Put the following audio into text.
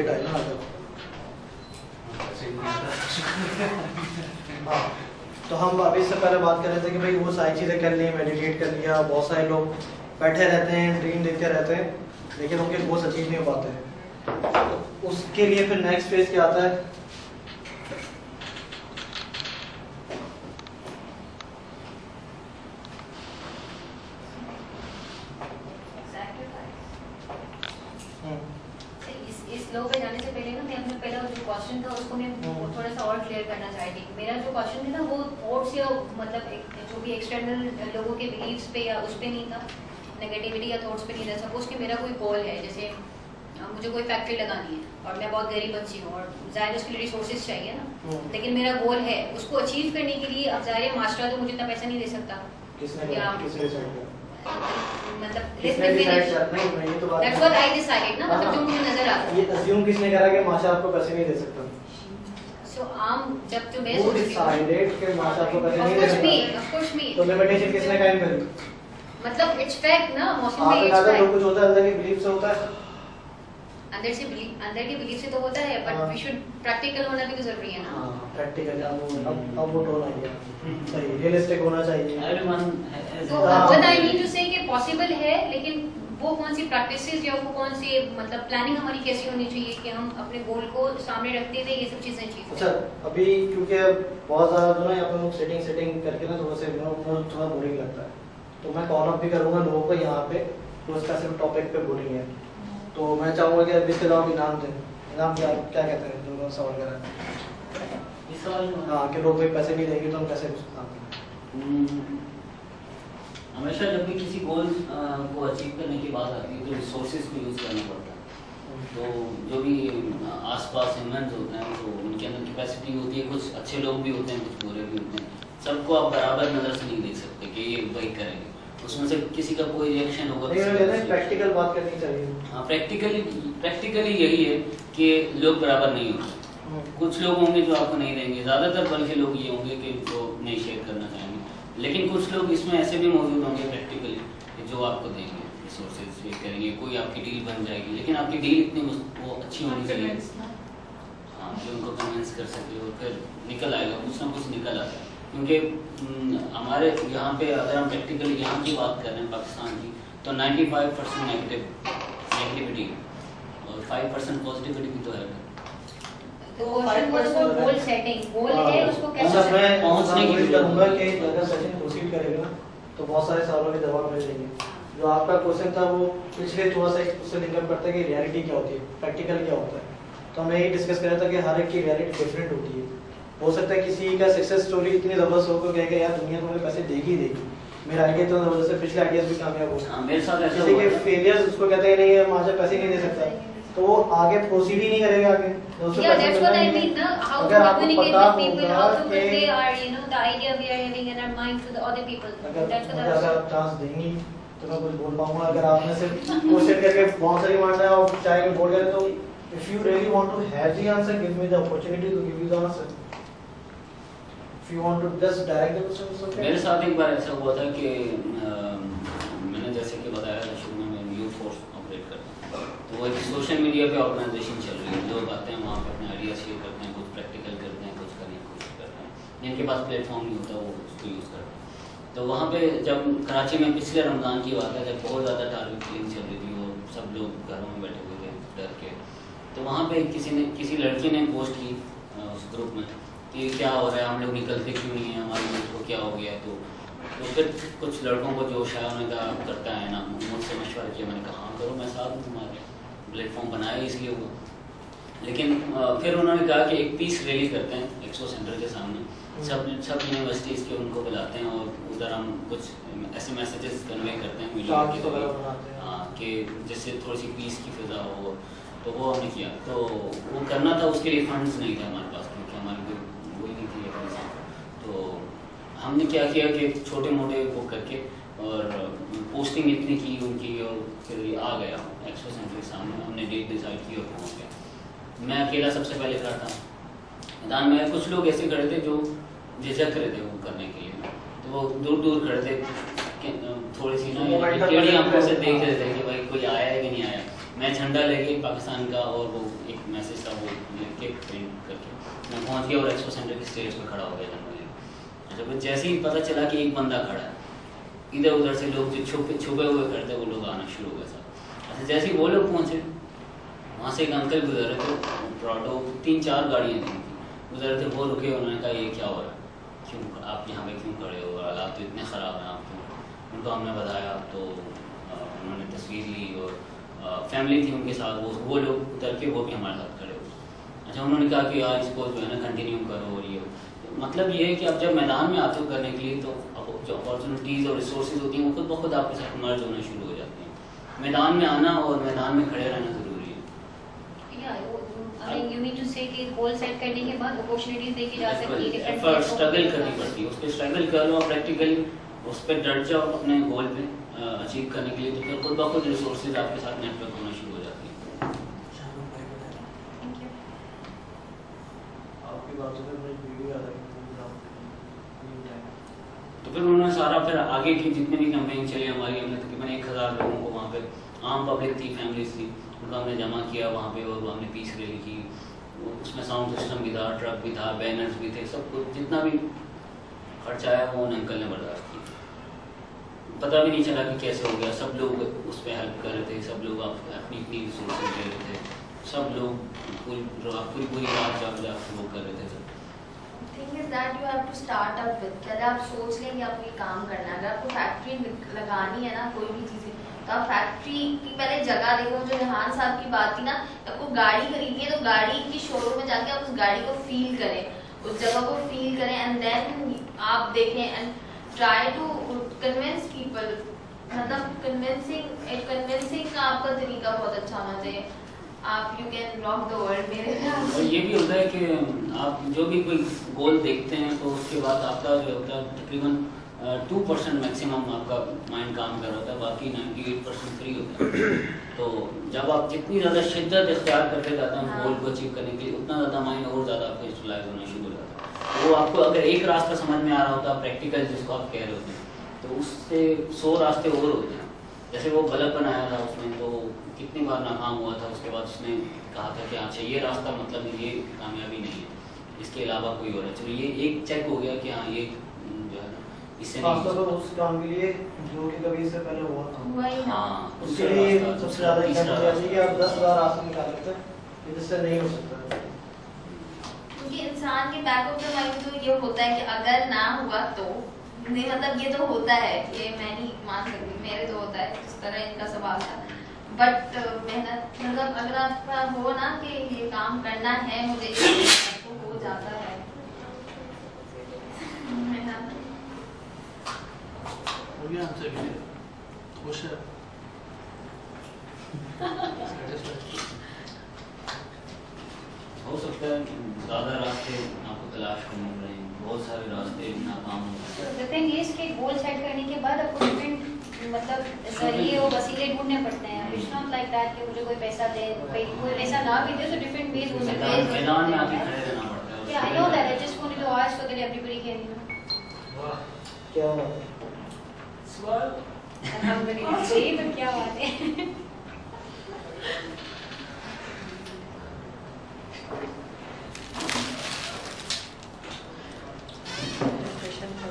Late आए ना आज। हाँ, तो हम अभी इससे पहले बात कर रहे थे कि भाई वो सारी चीज़ें कर ली, मेडिटेट कर लिया, बहुत सारे लोग बैठे रहते हैं, ड्रीम देखते रहते हैं, लेकिन उनके गोल्स अचीव नहीं हो पाते हैं। तो उसके लिए फिर नेक्स्ट फेज क्या आता है? इस लो पे जाने से पहले ना मैं अपना पहला जो क्वेश्चन था उसको मैं थोड़ा सा और क्लियर करना चाहती थी। मेरा जो क्वेश्चन था ना वो थॉट्स या मतलब जो भी एक्सटर्नल लोगों के बिलीव्स पे या उस पे नहीं था, नेगेटिविटी या थॉट्स पे नहीं था। सपोज कि मेरा कोई गोल है, जैसे मुझे कोई फैक्ट्री लगानी है और मैं बहुत गरीब बच्ची हूँ और ज़ाहिर उसके लिए रिसोर्सेज चाहिए ना, लेकिन मेरा गोल है, उसको अचीव करने के लिए अब ज़ाहिर मास्टर तो मुझे इतना पैसा नहीं दे सकता। मतलब that's what I decided ना, मतलब जो मुझे नजर आता है। ये अज्यूम किसने करा कि माशा आपको पैसे नहीं दे सकता? So जब जो मैं Who decided कि माशा आपको पैसे नहीं दे सकता? Of course me. तो लिमिटेशन किसने कायम करी? मतलब it's fact ना, मौसम में it's fact। कुछ होता है अंदर के बिलीफ से होता है। अंदर के बिलीफ से तो होता है, but we should practical होना भी तो जरूरी है ना। हाँ, practical अब वो टोन आ गया। सही, रियलिस्टिक होना चाहिए। तो what I mean to say कि possible है, लेकिन वो कौन सी प्रैक्टिसेस या वो कौन सी मतलब प्लानिंग हमारी कैसी होनी चाहिए कि हम अपने गोल को सामने रखते हुए ये सब चीजें अचीव। अच्छा, अभी क्योंकि बहुत ज़्यादा जो ना यहाँ पे लोग सेटिंग करके ना थोड़ा सा थोड़ा बोरिंग लगता है, तो मैं कॉल अप भी करूँगा लोगों को यहाँ पे, तो उसका सिर्फ टॉपिक पे बोलेंगे। तो मैं चाहूँगा कि अभी इसके अलावा इनाम दें। इनाम क्या कहते हैं जो सवाल कर रहा है? हाँ, कि लोग भाई पैसे नहीं देंगे तो हम कैसे काम करें? हमेशा जब भी किसी गोल को अचीव करने की बात आती है तो रिसोर्सेज को यूज़ करना पड़ता है। तो जो भी आसपास ह्यूमंस होते हैं तो उनके अंदर कैपेसिटी होती है, कुछ अच्छे लोग भी होते हैं, कुछ बुरे भी होते हैं। सबको आप बराबर नज़र से नहीं देख सकते कि ये वही करेंगे, उसमें से किसी का कोई रिएक्शन होगा। प्रैक्टिकल बात करनी चाहिए। हाँ, प्रैक्टिकली यही है कि लोग बराबर नहीं होते। कुछ लोग होंगे जो आपको नहीं देंगे, ज़्यादातर बल्कि लोग ये होंगे कि जो नहीं शेयर करना चाहेंगे, लेकिन कुछ लोग इसमें ऐसे भी मौजूद होंगे प्रैक्टिकली जो आपको देंगे, रिसोर्सेज शेयर करेंगे, कोई आपकी डील बन जाएगी, लेकिन आपकी डील इतनी वो अच्छी होनी चाहिए, हाँ, कि उनको कन्विंस कर सके और फिर निकल आएगा, कुछ ना कुछ निकल आता है। क्योंकि हमारे यहाँ पे अगर हम प्रैक्टिकली यहाँ की बात कर रहे हैं पाकिस्तान की, तो 95% नेगेटिविटी और 5% पॉजिटिविटी भी तो है। तो गोल सेटिंग, गोल है उसको कैसे पहुंचने की करूंगा कि अगर सेशन प्रोसीड करेगा तो बहुत सारे सवालों के जवाब मिल जाएंगे। जो आपका क्वेश्चन था वो पिछले थोड़ा सा उससे लिंकअप करता है कि रियलिटी क्या होती है, प्रैक्टिकल क्या होता है। तो हमने यही डिस्कस करा था कि हर एक की रियलिटी डिफरेंट होती है। हो सकता है किसी का सक्सेस स्टोरी इतनी जबरदस्त हो कि कहेगा यार दुनिया तो मुझे पैसे देगी देगी, मेरा आइडिया तो जबरदस्त है, पिछले आइडियाज भी कामयाब हो। मेरे साथ ऐसा किसी के फेलियर्स उसको कहते हैं नहीं है मुझे पैसे नहीं दे सकता, तो वो आगे प्रोसीड ही नहीं करेगा आगे। that's what I mean ना, how to communicate with people, how to convey our the idea we are having in our mind to the other people. That's what I was अगर चांस देंगी तो मैं कुछ बोल पाऊंगा। अगर आपने सिर्फ क्वेश्चन करके बहुत सारी मारना है और चाहे बोल गए तो if you really want to have the answer, give me the opportunity to give you the answer. If you want to just direct the question, it's okay. मेरे साथ एक बार ऐसा हुआ था कि मैंने जैसे कि बताया था शुरू में मैं यूथ फोर्स ऑपरेट करता हूँ, तो वो एक सोशल मीडिया पे ऑर्गेनाइजेशन चल रही है, लोग आते हैं वहाँ पे अपने आइडिया शेयर करते हैं, कुछ प्रैक्टिकल करते हैं, कुछ करने की कोशिश करते हैं, जिनके पास प्लेटफॉर्म नहीं होता वो उसको यूज़ करते हैं। तो वहाँ पे जब कराची में पिछले रमज़ान की बात है, जब बहुत ज़्यादा टारगेट किलिंग चल रही थी, वो सब लोग घरों में बैठे हुए थे डर के, तो वहाँ पे किसी लड़की ने पोस्ट की उस ग्रुप में कि क्या हो रहा है, हम लोग निकलते क्यों नहीं हैं, हमारे मुल्क को क्या हो गया। तो फिर कुछ लड़कों को जोश आया, उन्होंने कहा करता है ना, मुझसे मशवरा किया, मैंने कहा हाँ करो, मैं साथ हूँ तुम्हारे, प्लेटफॉर्म बनाया इसलिए हुआ। लेकिन फिर उन्होंने कहा कि एक पीस रैली करते हैं एक्सपो सेंटर के सामने, सब यूनिवर्सिटीज़ के उनको बुलाते हैं और उधर हम कुछ ऐसे मैसेजेस कन्वे करते हैं मीडिया के जरिए, हाँ, कि जिससे थोड़ी सी पीस की फिजा हो। तो वो हमने किया, तो वो करना था, उसके लिए फंड्स नहीं थे हमारे पास, क्योंकि हमारी कोई वही नहीं थी। तो हमने क्या किया कि छोटे मोटे बुक करके और पोस्टिंग इतनी की उनकी, और फिर आ गया एक्सपो सेंटर के सामने, हमने डेट डिसाइड की और पहुँच गया। मैं अकेला सबसे पहले खड़ा था मैदान में, कुछ लोग ऐसे खड़े थे जो झिझक रहे थे वो करने के लिए, तो वो दूर दूर खड़े थे, थोड़ी सी ना टेढ़ी आंखों से देख रहे थे कि भाई कोई आया है कि नहीं आया। मैं झंडा लेके पाकिस्तान का और वो एक मैसेज था वो लिख के प्रिंट करके मैं पहुंच गया और एक्सपो सेंटर के स्टेज पे खड़ा हो गया जनरली। अच्छा फिर जैसे ही पता चला कि एक बंदा खड़ा है, इधर उधर से लोग जो छुपे हुए करते वो लोग आना शुरू हो गए साथ। अच्छा जैसे ही वो लोग पहुँचे, वहाँ से एक अंकल गुजर रहे थे, ऑटो 3-4 गाड़ियाँ थी गुजर रहे थे, वो रुके, उन्होंने कहा ये क्या हो रहा है, क्यों आप यहाँ पे क्यों खड़े हो, हालात तो इतने ख़राब हैं आप तो। उनको हमने बताया तो उन्होंने तस्वीर ली और फैमिली थी उनके साथ, वो लोग उतर के वो भी हमारे साथ खड़े हो। अच्छा उन्होंने कहा कि यार इसको जो है ना कंटिन्यू करो, और ये मतलब ये है कि अब जब मैदान में आते हो करने के लिए तो जो अपॉर्चुनिटीज़ और रिसोर्सेज होती हैं वो खुद ब खुद आपके साथ मर्ज होना शुरू हो जाती हैं। मैदान में आना और मैदान में खड़े रहना ज़रूरी है। I mean, you mean to say कि गोल सेट करने के बाद अपॉर्चुनिटीज देखी जा सकती है, एफर्ट स्ट्रगल करनी पड़ती है, उस पर स्ट्रगल करो, प्रैक्टिकली उस पर डट जाओ अपने गोल पे अचीव करने के लिए, तो फिर खुद ब खुद रिसोर्सेज आपके साथ नेटवर्क होना शुरू हो जाती है। आपकी बातों में मुझे वीडियो आ रही है। तो फिर उन्होंने सारा फिर आगे की जितनी भी कैंपेन चली हमारी, हमने तकरीबन 1000 लोगों को वहाँ पे, आम पब्लिक थी, फैमिलीज थी, उनको हमने जमा किया वहाँ पे और हमने पीस रैली की। उसमें साउंड सिस्टम भी था, ट्रक भी था, बैनर्स भी थे, सब कुछ जितना भी खर्चा आया वो उन अंकल ने बर्दाश्त किया। पता भी नहीं चला कि कैसे हो गया, सब लोग उस पर हेल्प कर रहे थे, सब लोग अपनी अपनी रिसोर्सेज दे रहे थे, सब लोग पूरी रात जाग वो कर रहे थे सब। Thing is that you have to start up with, पहले आप सोच लें कि आपको ये काम करना है। अगर आपको फैक्ट्री लगानी है ना कोई भी चीज़, तो आप फैक्ट्री की पहले जगह देखो। जो रेहान साहब की बात थी ना, आपको गाड़ी खरीदनी है तो गाड़ी की शोरूम में जाके आप उस गाड़ी को फील करें, उस जगह को फील करें, एंड देन आप देखें and try to convince people. मतलब कन्विंसिंग का आपका तरीका बहुत अच्छा होना चाहिए। आप you can rock the world मेरे ख्याल से। ये भी होता है कि आप जो भी कोई गोल देखते हैं तो उसके बाद आपका जो होता है तकरीबन 2% मैक्सिमम आपका माइंड काम कर रहा होता है, बाकी 98% फ्री होता है। तो जब आप जितनी ज़्यादा शिद्दत इख्तियार करते जाते हैं गोल को अचीव करने के लिए, उतना ज़्यादा माइंड और ज़्यादा आपका यूटिलाइज होना शुरू हो जाता है। वो आपको अगर एक रास्ता समझ में आ रहा होता है प्रैक्टिकल जिसको आप कह रहे होते हैं, तो उससे 100 रास्ते और होते हैं। जैसे वो बल्ब बनाया था उसमें तो कितनी बार नाकाम हुआ था, उसके बाद उसने कहा था कि अच्छा ये रास्ता मतलब ये कामयाबी नहीं है, इसके अलावा कोई और है। चलो ये एक चेक हो गया कि हाँ ये जो है ना इससे खासतौर पर उस काम के लिए जो कि कभी इससे पहले हुआ था, हाँ उसके लिए सबसे ज़्यादा इम्पोर्टेंट है कि आप 10,000 रास्ते निकाल सकते हैं, जिससे नहीं हो सकता। क्योंकि इंसान के बैक ऑफ द माइंड तो ये होता है कि अगर ना हुआ तो नहीं, मतलब ये तो होता है, ये मैं नहीं मान सकती, मेरे तो होता है जिस तरह इनका सवाल था। बट मेहनत मतलब अगर आपका हो ना कि ये काम करना है मुझे, तो हो जाता है। हो गया आंसर खुश है। हो सकता है ज़्यादा रास्ते आपको तलाश करने पड़े, बहुत सारे रास्ते नाकाम हो सकते हैं। The thing is कि गोल सेट करने के बाद आपको डिफरेंट मतलब जरिए और वसीले ढूंढने पड़ते हैं। इट्स नॉट लाइक दैट कि मुझे कोई पैसा दे, कोई पैसा ना भी दे तो डिफरेंट वेज हो सकते हैं। मैदान में आके खड़े रहना पड़ता है। Yeah, I know that. I just wanted to ask so that everybody can क्या हुआ? alhamdulillah सही, तो क्या बात है। Question for